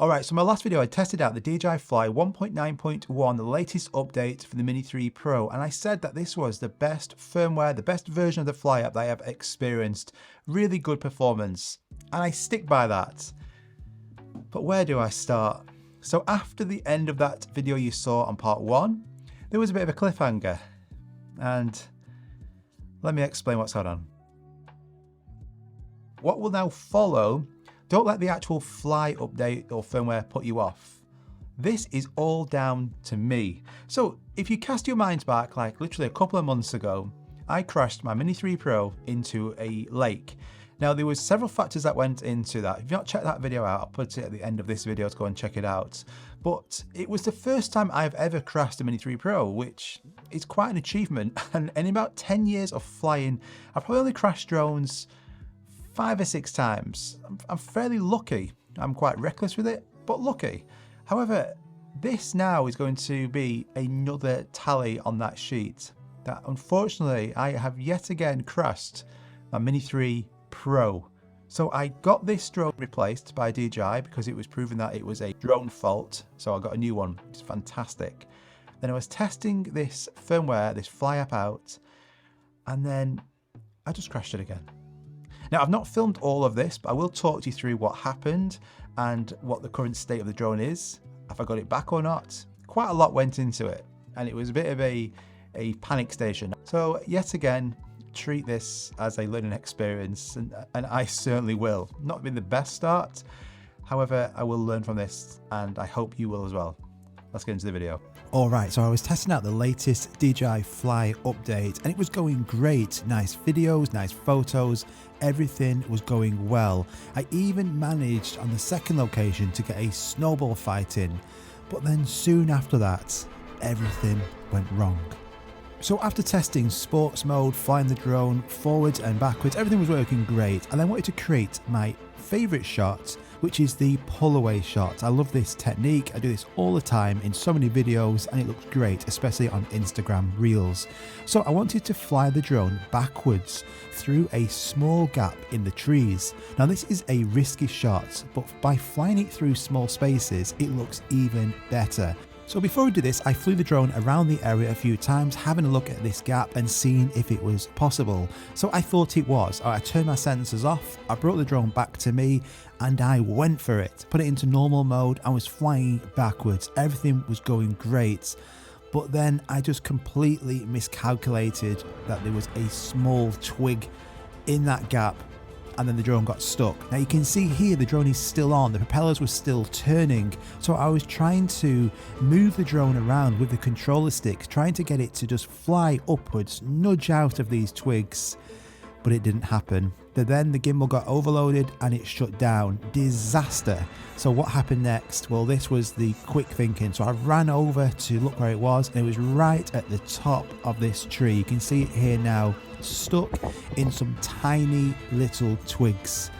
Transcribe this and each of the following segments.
Alright, so in my last video I tested out the DJI Fly 1.9.1, the latest update for the Mini 3 Pro, and I said that this was the best firmware, the best version of the Fly app that I have experienced. Really good performance, and I stick by that. But where do I start? So after the end of that video you saw on part 1, there was a bit of a cliffhanger, and let me explain what's going on. What will now follow, don't let the actual Fly update or firmware put you off. This is all down to me. So if you cast your minds back, like literally a couple of months ago, I crashed my Mini 3 Pro into a lake. Now there was several factors that went into that. If you've not checked that video out, I'll put it at the end of this video to go and check it out. But it was the first time I've ever crashed a Mini 3 Pro, which is quite an achievement. And in about 10 years of flying, I've probably only crashed drones 5 or 6 times. I'm fairly lucky. I'm quite reckless with it, but lucky. However, this now is going to be another tally on that sheet that unfortunately I have yet again crashed my Mini 3 Pro. So I got this drone replaced by DJI because it was proven that it was a drone fault. So I got a new one. It's fantastic. Then I was testing this firmware, this Fly app out, and then I just crashed it again. Now, I've not filmed all of this, but I will talk to you through what happened and what the current state of the drone is, if I got it back or not. Quite a lot went into it, and it was a bit of a panic station. So yet again, treat this as a learning experience, and I certainly will. Not been the best start, however, I will learn from this, and I hope you will as well. Let's get into the video. Alright, so I was testing out the latest DJI Fly update and it was going great. Nice videos, nice photos, everything was going well. I even managed on the second location to get a snowball fight in, but then soon after that, everything went wrong. So after testing sports mode, flying the drone forwards and backwards, everything was working great, and I wanted to create my favourite shot, which is the pull away shot. I love this technique. I do this all the time in so many videos and it looks great, especially on Instagram Reels. So I wanted to fly the drone backwards through a small gap in the trees. Now this is a risky shot, but by flying it through small spaces, it looks even better. So before we do this, I flew the drone around the area a few times, having a look at this gap and seeing if it was possible. So I thought it was. I turned my sensors off, I brought the drone back to me, and I went for it. Put it into normal mode, I was flying backwards, everything was going great. But then I just completely miscalculated that there was a small twig in that gap, and then the drone got stuck. Now you can see here the drone is still on, the propellers were still turning, so I was trying to move the drone around with the controller stick, trying to get it to just fly upwards, nudge out of these twigs, but it didn't happen. Then the gimbal got overloaded and it shut down. Disaster. So what happened next? Well, this was the quick thinking. So I ran over to look where it was, and it was right at the top of this tree. You can see it here now, stuck in some tiny little twigs.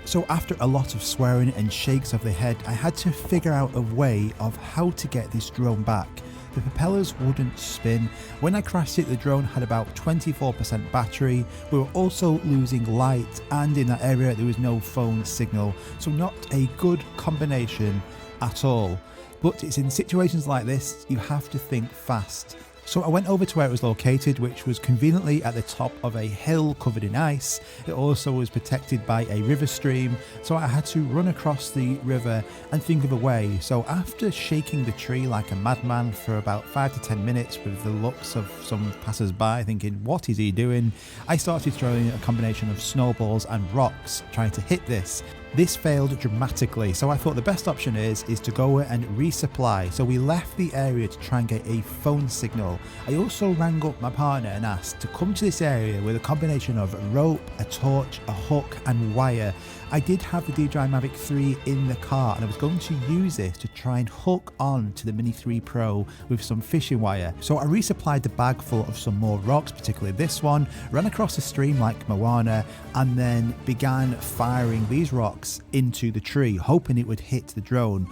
So after a lot of swearing and shakes of the head, I had to figure out a way of how to get this drone back. The propellers wouldn't spin. When I crashed it, the drone had about 24% battery. We were also losing light, and in that area there was no phone signal, so not a good combination at all. But it's in situations like this you have to think fast. So I went over to where it was located, which was conveniently at the top of a hill covered in ice. It also was protected by a river stream, so I had to run across the river and think of a way. So after shaking the tree like a madman for about 5 to 10 minutes with the looks of some passers-by thinking, what is he doing? I started throwing a combination of snowballs and rocks trying to hit this. This failed dramatically, so I thought the best option is to go and resupply. So we left the area to try and get a phone signal. I also rang up my partner and asked to come to this area with a combination of rope, a torch, a hook and wire. I did have the DJI Mavic 3 in the car, and I was going to use this to try and hook on to the Mini 3 Pro with some fishing wire. So I resupplied the bag full of some more rocks, particularly this one, ran across the stream like Moana, and then began firing these rocks into the tree, hoping it would hit the drone.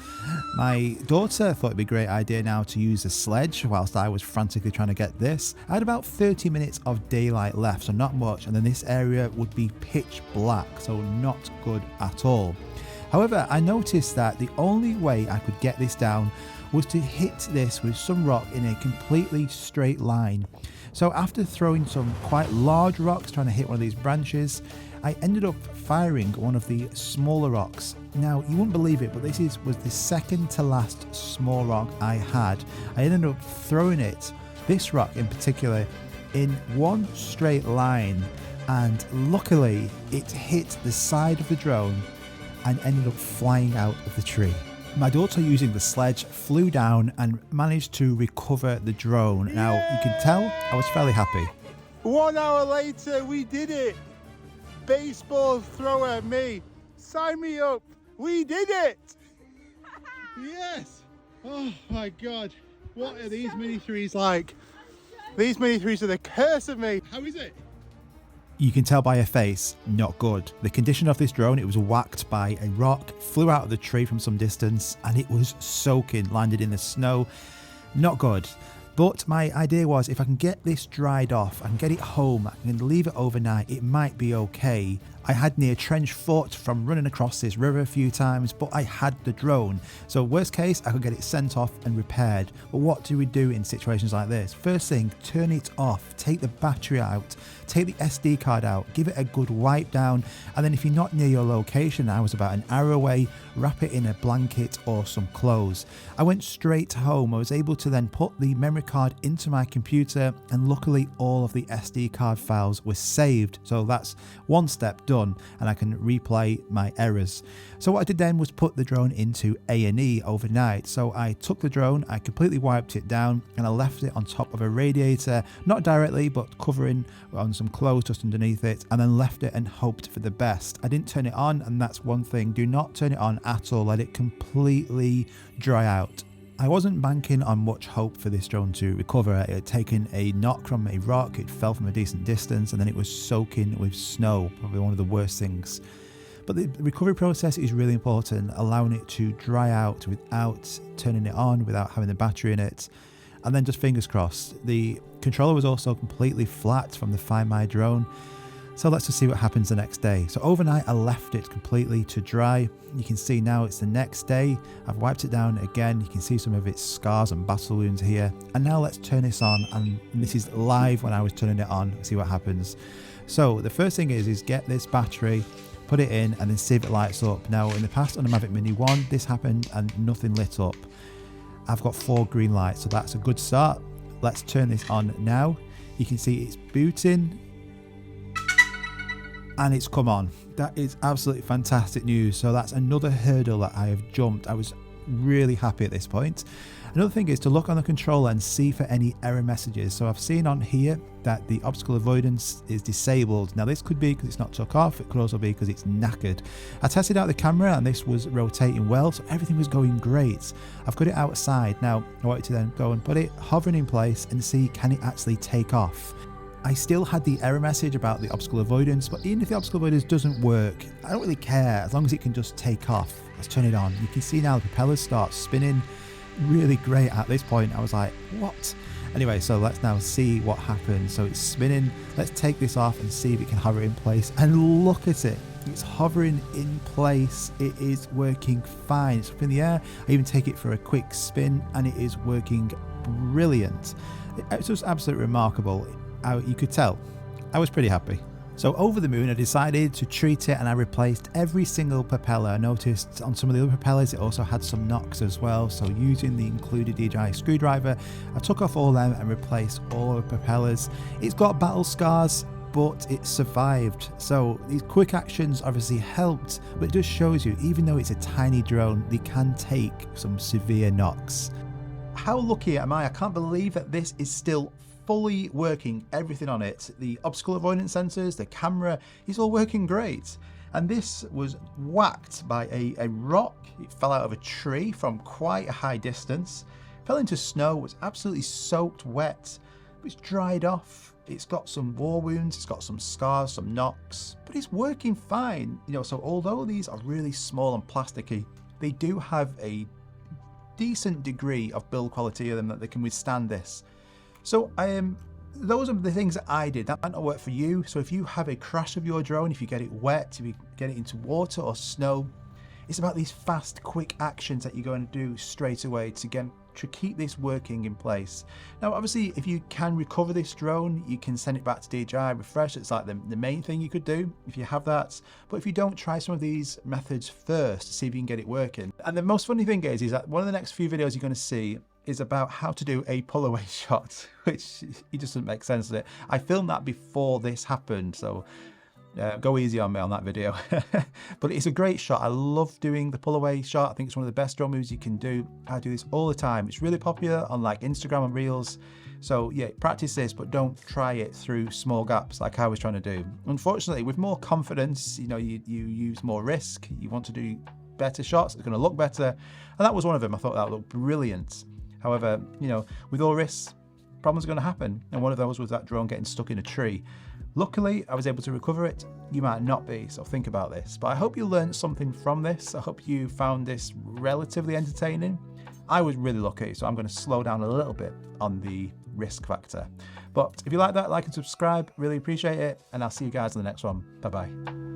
My daughter thought it'd be a great idea now to use a sledge whilst I was frantically trying to get this. I had about 30 minutes of daylight left, so not much, and then this area would be pitch black, so not good at all. However, I noticed that the only way I could get this down was to hit this with some rock in a completely straight line. So after throwing some quite large rocks trying to hit one of these branches, I ended up firing one of the smaller rocks. Now, you wouldn't believe it, but was the second to last small rock I had. I ended up throwing this rock in particular, in one straight line, and luckily it hit the side of the drone and ended up flying out of the tree. My daughter, using the sledge, flew down and managed to recover the drone. Now, you can tell I was fairly happy. 1 hour later, we did it. Baseball thrower, me. Sign me up. We did it. Yes. Oh my God. What are these mini threes like? These mini threes are the curse of me. How is it? You can tell by her face, not good. The condition of this drone, it was whacked by a rock, flew out of the tree from some distance, and it was soaking, landed in the snow. Not good. But my idea was, if I can get this dried off, I can get it home, I can leave it overnight, it might be okay. I had near trench foot from running across this river a few times, but I had the drone. So worst case, I could get it sent off and repaired. But what do we do in situations like this? First thing, turn it off, take the battery out, take the SD card out, give it a good wipe down, and then if you're not near your location, I was about an hour away, wrap it in a blanket or some clothes. I went straight home. I was able to then put the memory card into my computer, and luckily all of the SD card files were saved. So that's one step done, and I can replay my errors. So what I did then was put the drone into A&E overnight. So I took the drone, I completely wiped it down, and I left it on top of a radiator, not directly, but covering on some clothes just underneath it, and then left it and hoped for the best. I didn't turn it on, and that's one thing. Do not turn it on at all. Let it completely dry out. I wasn't banking on much hope for this drone to recover. It had taken a knock from a rock, it fell from a decent distance, and then it was soaking with snow, probably one of the worst things. But the recovery process is really important, allowing it to dry out without turning it on, without having the battery in it. And then just fingers crossed. The controller was also completely flat from the Find My drone. So let's just see what happens the next day. So overnight I left it completely to dry. You can see now it's the next day. I've wiped it down again. You can see some of its scars and battle wounds here. And now let's turn this on, and this is live when I was turning it on. See what happens. So the first thing is get this battery, put it in, and then see if it lights up. Now in the past on the Mavic Mini 1, this happened and nothing lit up. I've got 4 green lights, so that's a good start. Let's turn this on now. You can see it's booting, and it's come on. That is absolutely fantastic news. So that's another hurdle that I have jumped. I was really happy at this point. Another thing is to look on the controller and see for any error messages. So I've seen on here that the obstacle avoidance is disabled. Now this could be because it's not took off. It could also be because it's knackered. I tested out the camera and this was rotating well, so everything was going great. I've got it outside. Now I wanted to then go and put it hovering in place and see, can it actually take off? I still had the error message about the obstacle avoidance, but even if the obstacle avoidance doesn't work, I don't really care as long as it can just take off. Let's turn it on. You can see now the propellers start spinning. Really great at this point. I was like, what? Anyway, so let's now see what happens. So it's spinning. Let's take this off and see if it can hover in place. And look at it. It's hovering in place. It is working fine. It's up in the air. I even take it for a quick spin and it is working brilliant. It's just absolutely remarkable. You could tell I was pretty happy. So over the moon I decided to treat it and I replaced every single propeller. I noticed on some of the other propellers it also had some knocks as well, so using the included DJI screwdriver I took off all them and replaced all the propellers. It's got battle scars but it survived, so these quick actions obviously helped, but it just shows you even though it's a tiny drone they can take some severe knocks. How lucky am I? I can't believe that this is still fully working, everything on it. The obstacle avoidance sensors, the camera, is all working great. And this was whacked by a rock. It fell out of a tree from quite a high distance, fell into snow, was absolutely soaked wet, but it's dried off. It's got some war wounds, it's got some scars, some knocks, but it's working fine. You know, so although these are really small and plasticky, they do have a decent degree of build quality of them that they can withstand this. So those are the things that I did. That might not work for you. So if you have a crash of your drone, if you get it wet, if you get it into water or snow, It's about these fast, quick actions that you're going to do straight away to keep this working in place. Now, obviously, if you can recover this drone, you can send it back to DJI, refresh. It's like the main thing you could do if you have that. But if you don't, try some of these methods first to see if you can get it working. And the most funny thing is that one of the next few videos you're going to see is about how to do a pull away shot, which it just doesn't make sense, does it? I filmed that before this happened, so go easy on me on that video. But it's a great shot. I love doing the pull away shot. I think it's one of the best drone moves you can do. I do this all the time. It's really popular on like Instagram and Reels. So yeah, practice this, but don't try it through small gaps like I was trying to do. Unfortunately, with more confidence, you know, you use more risk. You want to do better shots. It's going to look better. And that was one of them. I thought that looked brilliant. However, you know, with all risks, problems are going to happen. And one of those was that drone getting stuck in a tree. Luckily, I was able to recover it. You might not be, so think about this. But I hope you learned something from this. I hope you found this relatively entertaining. I was really lucky, so I'm going to slow down a little bit on the risk factor. But if you like that, like and subscribe. Really appreciate it. And I'll see you guys in the next one. Bye-bye.